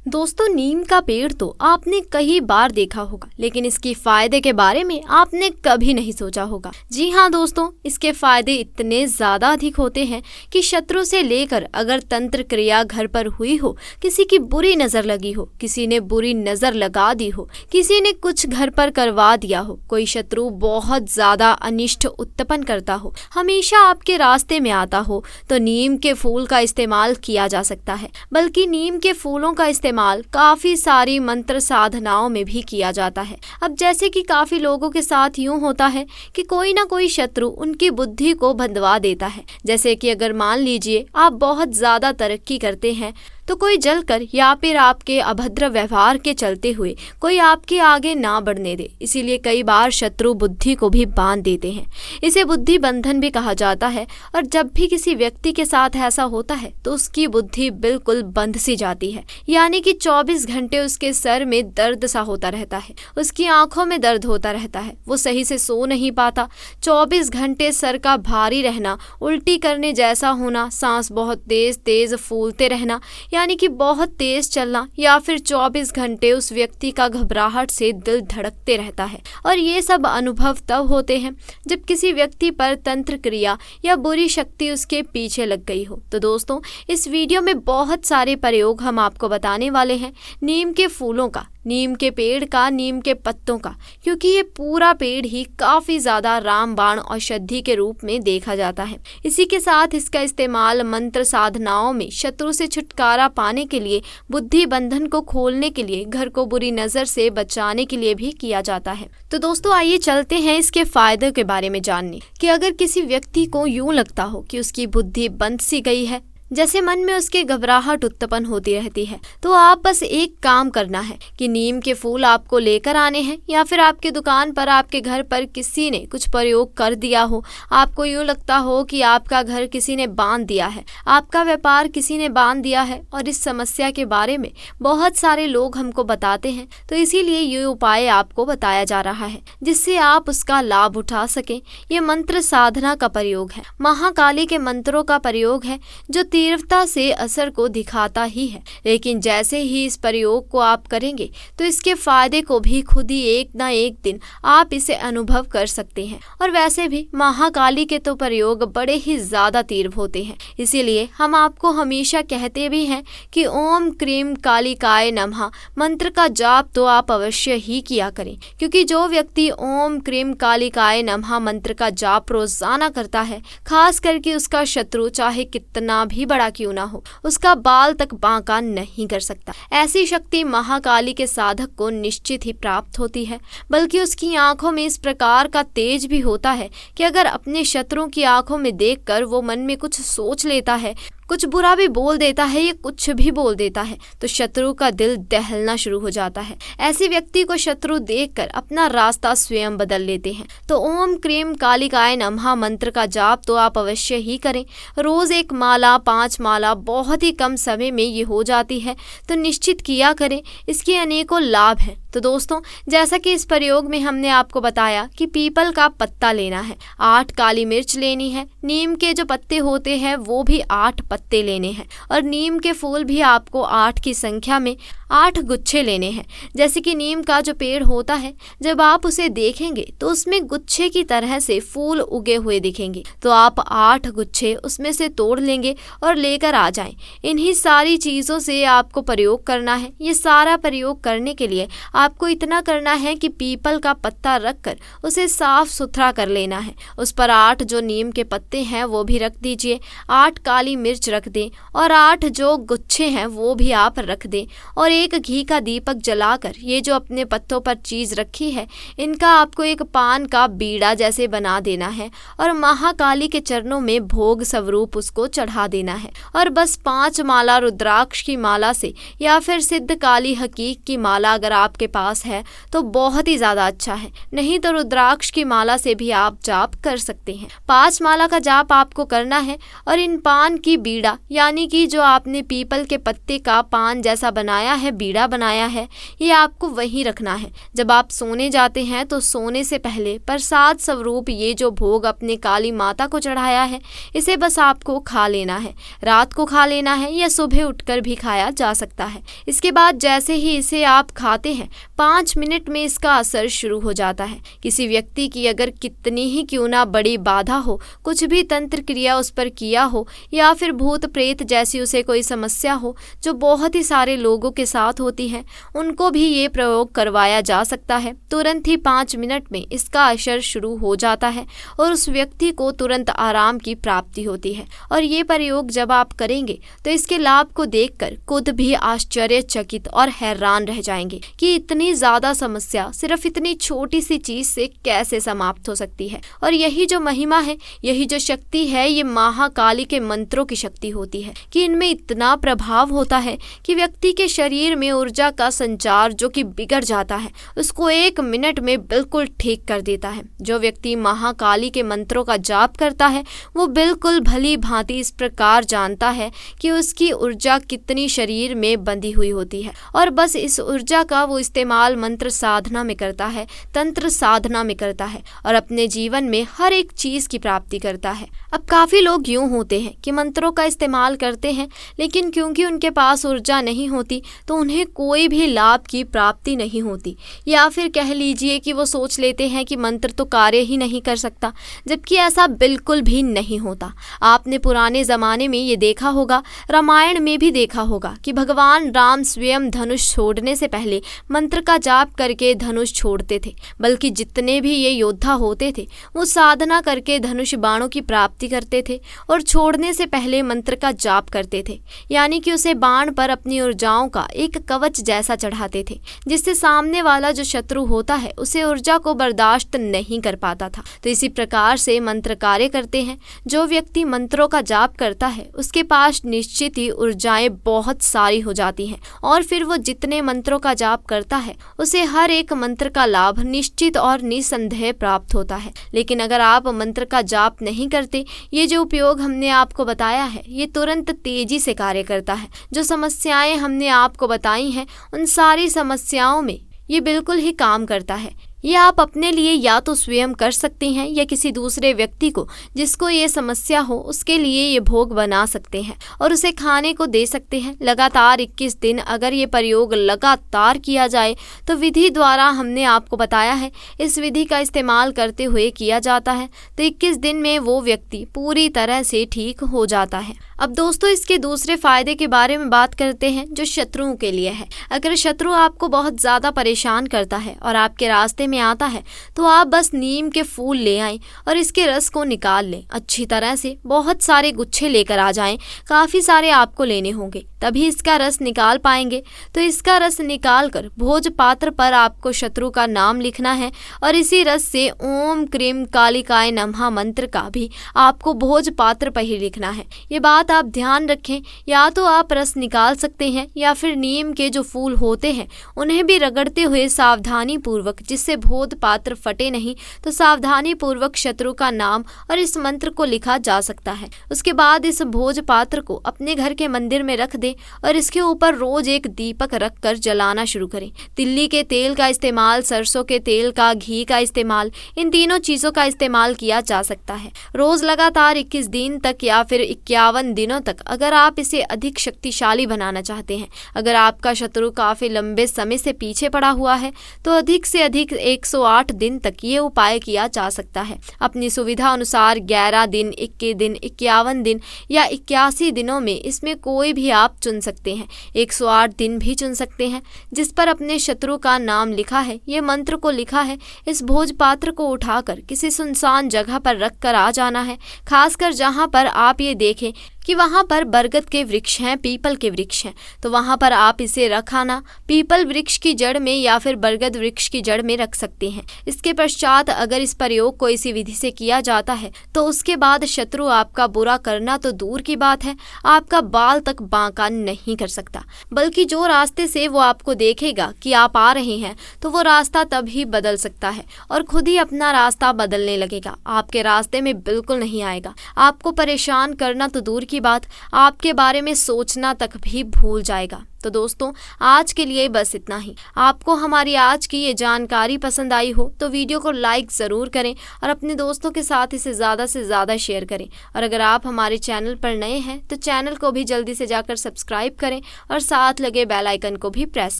दोस्तों, नीम का पेड़ तो आपने कई बार देखा होगा, लेकिन इसके फायदे के बारे में आपने कभी नहीं सोचा होगा। जी हाँ दोस्तों, इसके फायदे इतने ज्यादा अधिक होते हैं कि शत्रु से लेकर अगर तंत्र क्रिया घर पर हुई हो, किसी की बुरी नजर लगी हो, किसी ने बुरी नजर लगा दी हो, किसी ने कुछ घर पर करवा दिया हो, कोई शत्रु बहुत ज्यादा अनिष्ट उत्पन्न करता हो, हमेशा आपके रास्ते में आता हो, तो नीम के फूल का इस्तेमाल किया जा सकता है। बल्कि नीम के फूलों का इस्तेमाल काफी सारी मंत्र साधनाओं में भी किया जाता है। अब जैसे कि काफी लोगों के साथ यूं होता है कि कोई ना कोई शत्रु उनकी बुद्धि को बंधवा देता है। जैसे कि अगर मान लीजिए आप बहुत ज्यादा तरक्की करते हैं तो कोई जलकर या फिर आपके अभद्र व्यवहार के चलते हुए कोई आपके आगे ना बढ़ने दे। इसीलिए कई बार शत्रु बुद्धि को भी बांध देते हैं। इसे बुद्धि बंधन भी कहा जाता है। और जब भी किसी व्यक्ति के साथ ऐसा होता है तो उसकी बुद्धि बिल्कुल बंध सी जाती है, यानी कि 24 घंटे उसके सर में दर्द सा होता रहता है, उसकी आंखों में दर्द होता रहता है, वो सही से सो नहीं पाता, 24 घंटे सर का भारी रहना, उल्टी करने जैसा होना, सांस बहुत तेज तेज फूलते रहना, यानी कि बहुत तेज चलना, या फिर 24 घंटे उस व्यक्ति का घबराहट से दिल धड़कते रहता है। और ये सब अनुभव तब होते हैं जब किसी व्यक्ति पर तंत्र क्रिया या बुरी शक्ति उसके पीछे लग गई हो। तो दोस्तों, इस वीडियो में बहुत सारे प्रयोग हम आपको बताने वाले हैं नीम के फूलों का, नीम के पेड़ का, नीम के पत्तों का, क्योंकि ये पूरा पेड़ ही काफी ज्यादा रामबाण औषधि के रूप में देखा जाता है। इसी के साथ इसका इस्तेमाल मंत्र साधनाओं में शत्रु से छुटकारा पाने के लिए, बुद्धि बंधन को खोलने के लिए, घर को बुरी नजर से बचाने के लिए भी किया जाता है। तो दोस्तों, आइए चलते हैं इसके फायदे के बारे में जानने कि अगर किसी व्यक्ति को यूं लगता हो कि उसकी बुद्धि बंद सी गई है, जैसे मन में उसके घबराहट उत्पन्न होती रहती है, तो आप बस एक काम करना है कि नीम के फूल आपको लेकर आने हैं, या फिर आपके दुकान पर, आपके घर पर किसी ने कुछ प्रयोग कर दिया हो, आपको यूं लगता हो कि आपका घर किसी ने बांध दिया है, आपका व्यापार किसी ने बांध दिया है, और इस समस्या के बारे में बहुत सारे लोग हमको बताते हैं, तो इसीलिए ये उपाय आपको बताया जा रहा है जिससे आप उसका लाभ उठा सकें। ये मंत्र साधना का प्रयोग है, महाकाली के मंत्रों का प्रयोग है, जो तीव्रता से असर को दिखाता ही है। लेकिन जैसे ही इस प्रयोग को आप करेंगे तो इसके फायदे को भी खुद ही एक ना एक दिन आप इसे अनुभव कर सकते हैं। और वैसे भी महाकाली के तो प्रयोग बड़े ही ज्यादा तीव्र होते हैं, इसीलिए हम आपको हमेशा कहते भी हैं कि ओम क्रीम कालिकाय नमः मंत्र का जाप तो आप अवश्य ही किया करें, क्योंकि जो व्यक्ति ओम क्रीम कालिकाय नमः मंत्र का जाप रोजाना करता है, खास करके उसका शत्रु चाहे कितना भी बड़ा क्यों ना हो, उसका बाल तक बांका नहीं कर सकता। ऐसी शक्ति महाकाली के साधक को निश्चित ही प्राप्त होती है। बल्कि उसकी आंखों में इस प्रकार का तेज भी होता है कि अगर अपने शत्रुओं की आंखों में देखकर वो मन में कुछ सोच लेता है, कुछ बुरा भी बोल देता है या कुछ भी बोल देता है, तो शत्रु का दिल दहलना शुरू हो जाता है। ऐसे व्यक्ति को शत्रु देखकर अपना रास्ता स्वयं बदल लेते हैं। तो ओम क्रीम कालिकाय नमः मंत्र का जाप तो आप अवश्य ही करें। रोज 1 माला, 5 माला बहुत ही कम समय में ये हो जाती है, तो निश्चित किया करें। इसके अनेकों लाभ हैं। तो दोस्तों, जैसा कि इस प्रयोग में हमने आपको बताया कि पीपल का पत्ता लेना है, 8 काली मिर्च लेनी है, नीम के जो पत्ते होते हैं वो भी 8 पत्ते लेने हैं, और नीम के फूल भी आपको 8 की संख्या में 8 गुच्छे लेने हैं। जैसे कि नीम का जो पेड़ होता है, जब आप उसे देखेंगे तो उसमें गुच्छे की तरह से फूल उगे हुए दिखेंगे, तो आप 8 गुच्छे उसमें से तोड़ लेंगे और लेकर आ जाएं। इन्हीं सारी चीज़ों से आपको प्रयोग करना है। ये सारा प्रयोग करने के लिए आपको इतना करना है कि पीपल का पत्ता रखकर उसे साफ सुथरा कर लेना है। उस पर 8 जो नीम के पत्ते हैं वो भी रख दीजिए, 8 काली मिर्च रख दें, और 8 जो गुच्छे हैं वो भी आप रख दें, और एक घी का दीपक जलाकर ये जो अपने पत्तों पर चीज रखी है, इनका आपको एक पान का बीड़ा जैसे बना देना है, और महाकाली के चरणों में भोग स्वरूप उसको चढ़ा देना है। और बस 5 माला रुद्राक्ष की माला से, या फिर सिद्ध काली हकीक की माला अगर आपके आपके पास है तो बहुत ही ज्यादा अच्छा है, नहीं तो रुद्राक्ष की माला से भी आप जाप कर सकते हैं। 5 माला का जाप आपको करना है और इन पान की बीड़ा यानी कि जो आपने पीपल के पत्ते का पान जैसा बनाया है, बीड़ा बनाया है, ये आपको वहीं रखना है। जब आप सोने जाते हैं तो सोने से पहले प्रसाद स्वरूप ये जो भोग अपने काली माता को चढ़ाया है इसे बस आपको खा लेना है। रात को खा लेना है या सुबह उठकर भी खाया जा सकता है। इसके बाद जैसे ही इसे आप खाते हैं 5 मिनट में इसका असर शुरू हो जाता है। किसी व्यक्ति की अगर कितनी ही क्यों ना बड़ी बाधा हो, कुछ भी तंत्र क्रिया उस पर किया हो या फिर भूत प्रेत जैसी उसे कोई समस्या हो जो बहुत ही सारे लोगों के साथ होती है, उनको भी ये प्रयोग करवाया जा सकता है। तुरंत ही 5 मिनट में इसका असर शुरू हो जाता है और उस व्यक्ति को तुरंत आराम की प्राप्ति होती है। और ये प्रयोग जब आप करेंगे तो इसके लाभ को देखकर खुद भी आश्चर्यचकित और हैरान रह जाएंगे कि इतनी ज्यादा समस्या सिर्फ इतनी छोटी सी चीज से कैसे समाप्त हो सकती है। और यही जो महिमा है, यही जो शक्ति है, ये महाकाली के मंत्रों की शक्ति होती है कि इनमें इतना प्रभाव होता है कि व्यक्ति के शरीर में ऊर्जा का संचार जो कि बिगड़ जाता है उसको 1 मिनट में बिल्कुल ठीक कर देता है। जो व्यक्ति महाकाली के मंत्रों का जाप करता है वो बिल्कुल भली भांति इस प्रकार जानता है कि उसकी ऊर्जा कितनी शरीर में बंधी हुई होती है और बस इस ऊर्जा का वो इस्तेमाल मंत्र साधना में करता है, तंत्र साधना में करता है और अपने जीवन में हर एक चीज की प्राप्ति करता है। अब काफी लोग यूं होते हैं कि मंत्रों का इस्तेमाल करते हैं लेकिन क्योंकि उनके पास ऊर्जा नहीं होती तो उन्हें कोई भी लाभ की प्राप्ति नहीं होती, या फिर कह लीजिए कि वो सोच लेते हैं कि मंत्र तो कार्य ही नहीं कर सकता, जबकि ऐसा बिल्कुल भी नहीं होता। आपने पुराने जमाने में ये देखा होगा, रामायण में भी देखा होगा कि भगवान राम स्वयं धनुष छोड़ने से पहले मंत्र का जाप करके धनुष छोड़ते थे। बल्कि जितने भी ये योद्धा होते थे वो साधना करके धनुष बाणों की प्राप्ति करते थे और छोड़ने से पहले मंत्र का जाप करते थे, यानी कि उसे बाण पर अपनी ऊर्जाओं का एक कवच जैसा चढ़ाते थे जिससे सामने वाला जो शत्रु होता है उसे ऊर्जा को बर्दाश्त नहीं कर पाता था। तो इसी प्रकार से मंत्र कार्य करते हैं। जो व्यक्ति मंत्रों का जाप करता है उसके पास निश्चित ही ऊर्जाएं बहुत सारी हो जाती हैं और फिर वो जितने मंत्रों का जाप करता है उसे हर एक मंत्र का लाभ निश्चित और निसंदेह प्राप्त होता है। लेकिन अगर आप मंत्र का जाप नहीं करते, ये जो उपयोग हमने आपको बताया है ये तुरंत तेजी से कार्य करता है। जो समस्याएं हमने आपको बताई हैं उन सारी समस्याओं में ये बिल्कुल ही काम करता है। ये आप अपने लिए या तो स्वयं कर सकते हैं या किसी दूसरे व्यक्ति को जिसको ये समस्या हो उसके लिए ये भोग बना सकते हैं और उसे खाने को दे सकते हैं। लगातार 21 दिन अगर ये प्रयोग लगातार किया जाए तो विधि द्वारा हमने आपको बताया है इस विधि का इस्तेमाल करते हुए किया जाता है तो 21 दिन में वो व्यक्ति पूरी तरह से ठीक हो जाता है। अब दोस्तों इसके दूसरे फायदे के बारे में बात करते हैं जो शत्रुओं के लिए है। अगर शत्रु आपको बहुत ज्यादा परेशान करता है और आपके रास्ते में आता है तो आप बस नीम के फूल ले आएं और इसके रस को निकाल लें। अच्छी तरह से बहुत सारे गुच्छे लेकर आ जाएं, काफी सारे आपको लेने होंगे तभी इसका रस निकाल पाएंगे। तो इसका रस निकाल कर भोज पात्र पर आपको शत्रु का नाम लिखना है और इसी रस से ओम क्रीम कालिकाय नमः मंत्र का भी आपको भोज पात्र पर ही लिखना है। ये बात आप ध्यान रखें, या तो आप रस निकाल सकते हैं या फिर नीम के जो फूल होते हैं उन्हें भी रगड़ते हुए सावधानी पूर्वक, जिससे भोज पात्र फटे नहीं, तो सावधानी पूर्वक शत्रु का नाम और इस मंत्र को लिखा जा सकता है। उसके बाद इस भोज पात्र को अपने घर के मंदिर में रख दें और इसके ऊपर रोज एक दीपक रखकर जलाना शुरू करें। तिल्ली के तेल का इस्तेमाल, सरसों के तेल का, घी का इस्तेमाल, इन तीनों चीजों का इस्तेमाल किया जा सकता है। रोज लगातार 21 दिन तक या फिर 51 दिनों तक अगर आप इसे अधिक शक्तिशाली बनाना चाहते हैं। अगर आपका शत्रु काफी लंबे समय से पीछे पड़ा हुआ है तो अधिक से अधिक 108 दिन तक ये उपाय किया जा सकता है। अपनी सुविधा अनुसार 11 दिन, 21 दिन, 51 दिन या 81 दिनों में इसमें कोई भी आप चुन सकते हैं। 108 दिन भी चुन सकते हैं जिस पर अपने शत्रु का नाम लिखा है, ये मंत्र को लिखा है। इस भोज पात्र को उठाकर किसी सुनसान जगह पर रख कर आ जाना है, खासकर जहां पर आप ये देखें कि वहाँ पर बरगद के वृक्ष हैं, पीपल के वृक्ष हैं, तो वहाँ पर आप इसे रख आना पीपल वृक्ष की जड़ में या फिर बरगद वृक्ष की जड़ में रख सकते हैं। इसके पश्चात अगर इस प्रयोग को इसी विधि से किया जाता है तो उसके बाद शत्रु आपका बुरा करना तो दूर की बात है, आपका बाल तक बांका नहीं कर सकता, बल्कि जो रास्ते से वो आपको देखेगा कि आप आ रहे हैं तो वो रास्ता तभी बदल सकता है और खुद ही अपना रास्ता बदलने लगेगा, आपके रास्ते में बिल्कुल नहीं आएगा। आपको परेशान करना तो दूर की बात, आपके बारे में सोचना तक भी भूल जाएगा। तो दोस्तों आज के लिए बस इतना ही। आपको हमारी आज की ये जानकारी पसंद आई हो तो वीडियो को लाइक ज़रूर करें और अपने दोस्तों के साथ इसे ज़्यादा से ज़्यादा शेयर करें। और अगर आप हमारे चैनल पर नए हैं तो चैनल को भी जल्दी से जाकर सब्सक्राइब करें और साथ लगे बेल आइकन को भी प्रेस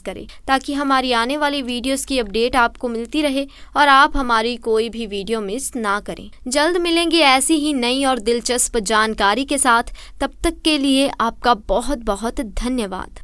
करें ताकि हमारी आने वाली वीडियोस की अपडेट आपको मिलती रहे और आप हमारी कोई भी वीडियो मिस ना करें। जल्द मिलेंगे ऐसी ही नई और दिलचस्प जानकारी के साथ, तब तक के लिए आपका बहुत बहुत धन्यवाद।